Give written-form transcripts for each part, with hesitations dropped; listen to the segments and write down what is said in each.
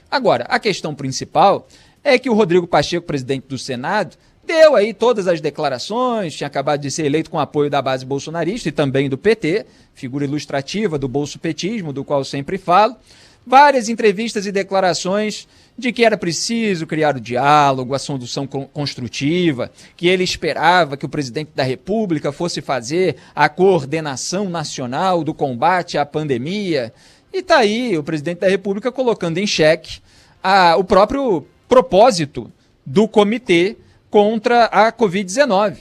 Agora, a questão principal é que o Rodrigo Pacheco, presidente do Senado, deu aí todas as declarações, tinha acabado de ser eleito com apoio da base bolsonarista e também do PT, figura ilustrativa do bolsopetismo, do qual sempre falo, várias entrevistas e declarações de que era preciso criar o diálogo, a solução construtiva, que ele esperava que o presidente da República fosse fazer a coordenação nacional do combate à pandemia. E está aí o presidente da República colocando em xeque o próprio propósito do comitê contra a Covid-19.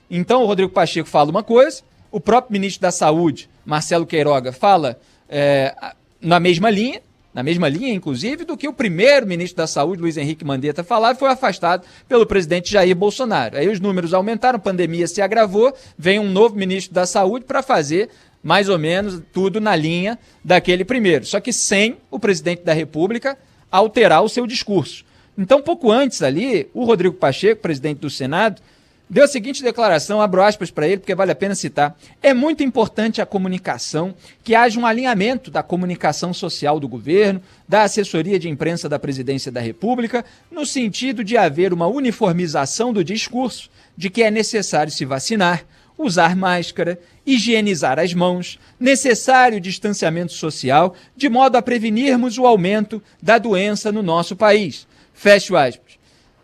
Então o Rodrigo Pacheco fala uma coisa, o próprio ministro da Saúde, Marcelo Queiroga, fala na mesma linha, inclusive, do que o primeiro ministro da Saúde, Luiz Henrique Mandetta, falava e foi afastado pelo presidente Jair Bolsonaro. Aí os números aumentaram, a pandemia se agravou, vem um novo ministro da Saúde para fazer mais ou menos tudo na linha daquele primeiro, só que sem o presidente da República alterar o seu discurso. Então, pouco antes ali, o Rodrigo Pacheco, presidente do Senado, deu a seguinte declaração, abro aspas para ele, porque vale a pena citar. É muito importante a comunicação, que haja um alinhamento da comunicação social do governo, da assessoria de imprensa da Presidência da República, no sentido de haver uma uniformização do discurso de que é necessário se vacinar, usar máscara, higienizar as mãos, necessário distanciamento social, de modo a prevenirmos o aumento da doença no nosso país. Fecho aspas.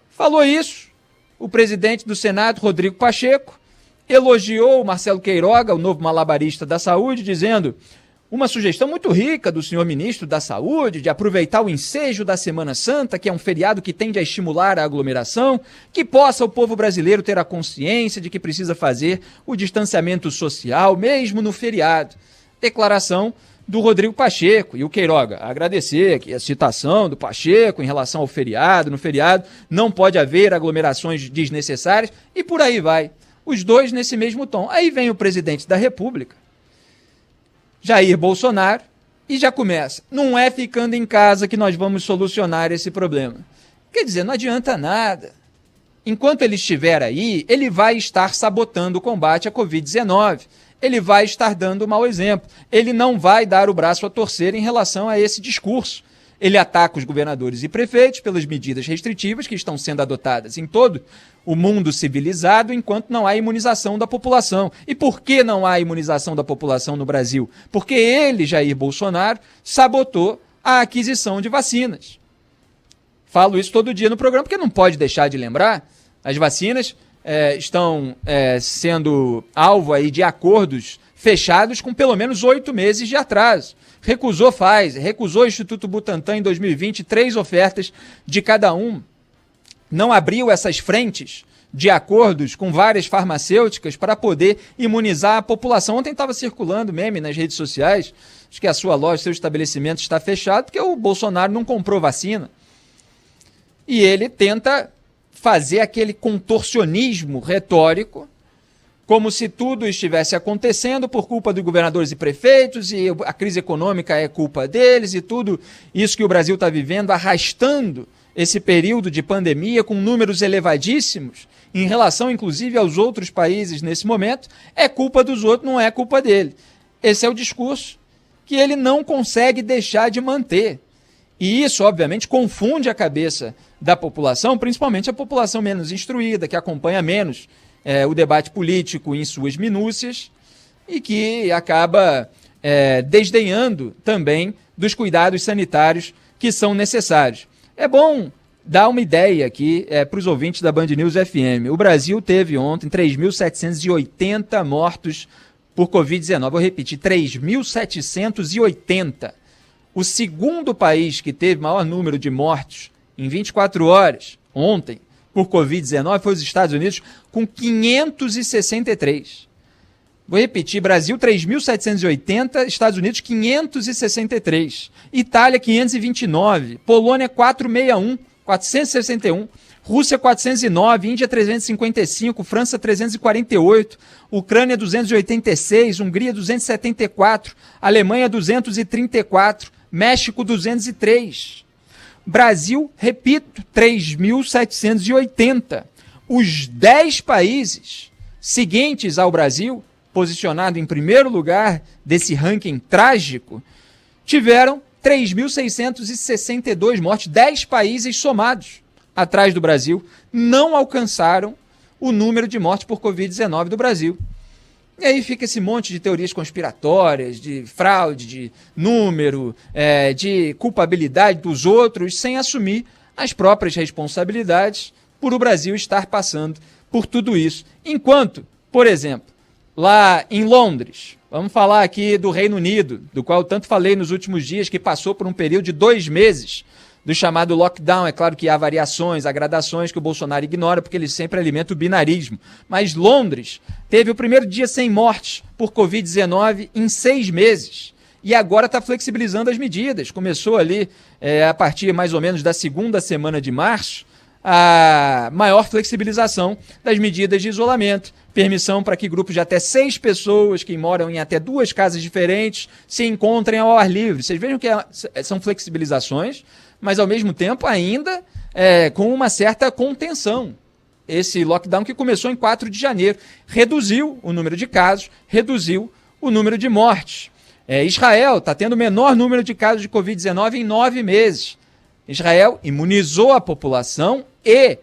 Falou isso o presidente do Senado, Rodrigo Pacheco, elogiou o Marcelo Queiroga, o novo malabarista da saúde, dizendo uma sugestão muito rica do senhor ministro da Saúde, de aproveitar o ensejo da Semana Santa, que é um feriado que tende a estimular a aglomeração, que possa o povo brasileiro ter a consciência de que precisa fazer o distanciamento social, mesmo no feriado. Declaração do Rodrigo Pacheco. E o Queiroga, agradecer aqui a citação do Pacheco em relação ao feriado. No feriado não pode haver aglomerações desnecessárias e por aí vai. Os dois nesse mesmo tom. Aí vem o presidente da República, Jair Bolsonaro, e já começa. Não é ficando em casa que nós vamos solucionar esse problema. Quer dizer, não adianta nada. Enquanto ele estiver aí, ele vai estar sabotando o combate à Covid-19. Ele vai estar dando um mau exemplo. Ele não vai dar o braço a torcer em relação a esse discurso. Ele ataca os governadores e prefeitos pelas medidas restritivas que estão sendo adotadas em todo o mundo civilizado, enquanto não há imunização da população. E por que não há imunização da população no Brasil? Porque ele, Jair Bolsonaro, sabotou a aquisição de vacinas. Falo isso todo dia no programa, porque não pode deixar de lembrar. As vacinas estão sendo alvo aí de acordos fechados com pelo menos 8 meses de atraso. Recusou Pfizer, recusou o Instituto Butantan em 2020, 3 ofertas de cada um. Não abriu essas frentes de acordos com várias farmacêuticas para poder imunizar a população. Ontem estava circulando meme nas redes sociais, acho que a sua loja, seu estabelecimento está fechado porque o Bolsonaro não comprou vacina. E ele tenta fazer aquele contorcionismo retórico, como se tudo estivesse acontecendo por culpa dos governadores e prefeitos, e a crise econômica é culpa deles, e tudo isso que o Brasil está vivendo, arrastando esse período de pandemia com números elevadíssimos, em relação inclusive aos outros países nesse momento, é culpa dos outros, não é culpa dele. Esse é o discurso que ele não consegue deixar de manter. E isso, obviamente, confunde a cabeça da população, principalmente a população menos instruída, que acompanha menos o debate político em suas minúcias e que acaba desdenhando também dos cuidados sanitários que são necessários. É bom dar uma ideia aqui para os ouvintes da Band News FM. O Brasil teve ontem 3.780 mortos por Covid-19. Vou repetir, 3.780. O segundo país que teve maior número de mortes em 24 horas, ontem, por Covid-19, foi os Estados Unidos, com 563. Vou repetir, Brasil 3.780, Estados Unidos 563, Itália 529, Polônia 461, Rússia 409, Índia 355, França 348, Ucrânia 286, Hungria 274, Alemanha 234, México 203. Brasil, repito, 3.780. Os 10 países seguintes ao Brasil, posicionado em primeiro lugar desse ranking trágico, tiveram 3.662 mortes, 10 países somados atrás do Brasil não alcançaram o número de mortes por Covid-19 do Brasil. E aí fica esse monte de teorias conspiratórias, de fraude, de número, de culpabilidade dos outros, sem assumir as próprias responsabilidades por o Brasil estar passando por tudo isso. Enquanto, por exemplo, lá em Londres, vamos falar aqui do Reino Unido, do qual tanto falei nos últimos dias, que passou por um período de 2 meses do chamado lockdown. É claro que há variações, há gradações que o Bolsonaro ignora, porque ele sempre alimenta o binarismo. Mas Londres teve o primeiro dia sem mortes por Covid-19 em 6 meses. E agora está flexibilizando as medidas. Começou ali, a partir mais ou menos da segunda semana de março, a maior flexibilização das medidas de isolamento. Permissão para que grupos de até 6 pessoas que moram em até 2 casas diferentes se encontrem ao ar livre. Vocês vejam que são flexibilizações, mas ao mesmo tempo ainda com uma certa contenção. Esse lockdown que começou em 4 de janeiro reduziu o número de casos, reduziu o número de mortes. Israel está tendo o menor número de casos de Covid-19 em 9 meses. Israel imunizou a população e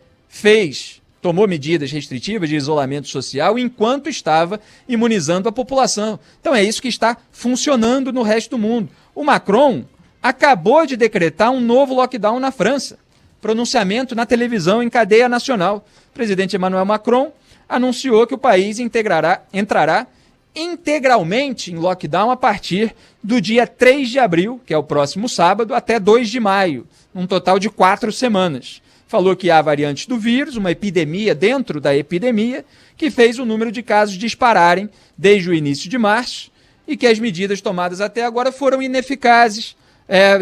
tomou medidas restritivas de isolamento social enquanto estava imunizando a população. Então é isso que está funcionando no resto do mundo. O Macron acabou de decretar um novo lockdown na França. Pronunciamento na televisão em cadeia nacional. O presidente Emmanuel Macron anunciou que o país entrará integralmente em lockdown a partir do dia 3 de abril, que é o próximo sábado, até 2 de maio, um total de 4 semanas. Falou que há variantes do vírus, uma epidemia dentro da epidemia, que fez o número de casos dispararem desde o início de março e que as medidas tomadas até agora foram ineficazes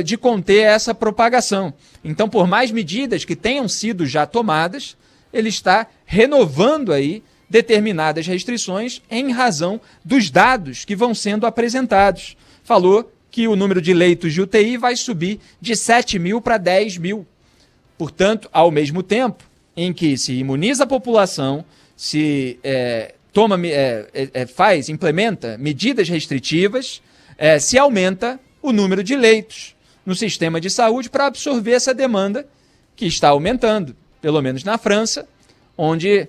de conter essa propagação. Então, por mais medidas que tenham sido já tomadas, ele está renovando aí determinadas restrições em razão dos dados que vão sendo apresentados. Falou que o número de leitos de UTI vai subir de 7 mil para 10 mil. Portanto, ao mesmo tempo em que se imuniza a população, se implementa medidas restritivas, se aumenta o número de leitos no sistema de saúde para absorver essa demanda que está aumentando, pelo menos na França, onde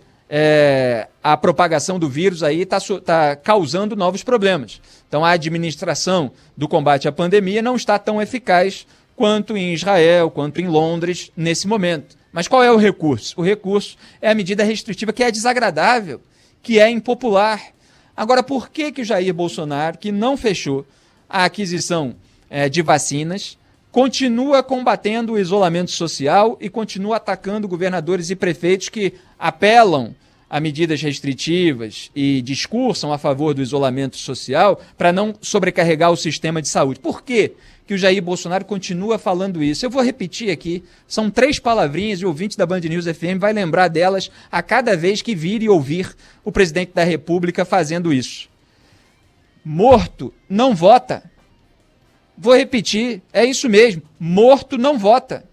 a propagação do vírus aí está causando novos problemas. Então a administração do combate à pandemia não está tão eficaz quanto em Israel, quanto em Londres, nesse momento. Mas qual é o recurso? O recurso é a medida restritiva que é desagradável, que é impopular. Agora, por que o Jair Bolsonaro, que não fechou a aquisição de vacinas, continua combatendo o isolamento social e continua atacando governadores e prefeitos que apelam a medidas restritivas e discursam a favor do isolamento social para não sobrecarregar o sistema de saúde? Por quê que o Jair Bolsonaro continua falando isso? Eu vou repetir aqui, são 3 palavrinhas e o ouvinte da Band News FM vai lembrar delas a cada vez que vir e ouvir o presidente da República fazendo isso. Morto não vota. Vou repetir, é isso mesmo, morto não vota.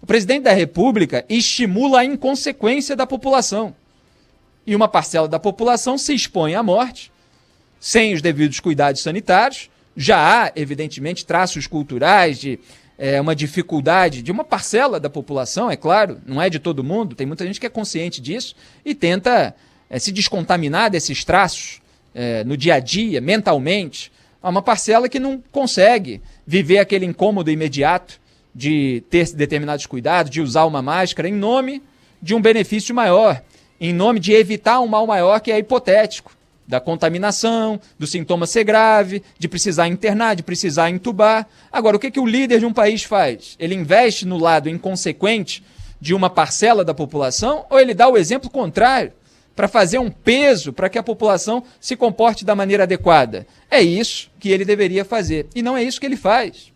O presidente da República estimula a inconsequência da população. E uma parcela da população se expõe à morte, sem os devidos cuidados sanitários. Já há, evidentemente, traços culturais de uma dificuldade de uma parcela da população, é claro, não é de todo mundo, tem muita gente que é consciente disso e tenta se descontaminar desses traços no dia a dia, mentalmente. Há uma parcela que não consegue viver aquele incômodo imediato de ter determinados cuidados, de usar uma máscara em nome de um benefício maior, em nome de evitar um mal maior que é hipotético, da contaminação, do sintoma ser grave, de precisar internar, de precisar entubar. Agora, o que o líder de um país faz? Ele investe no lado inconsequente de uma parcela da população ou ele dá o exemplo contrário para fazer um peso para que a população se comporte da maneira adequada? É isso que ele deveria fazer e não é isso que ele faz.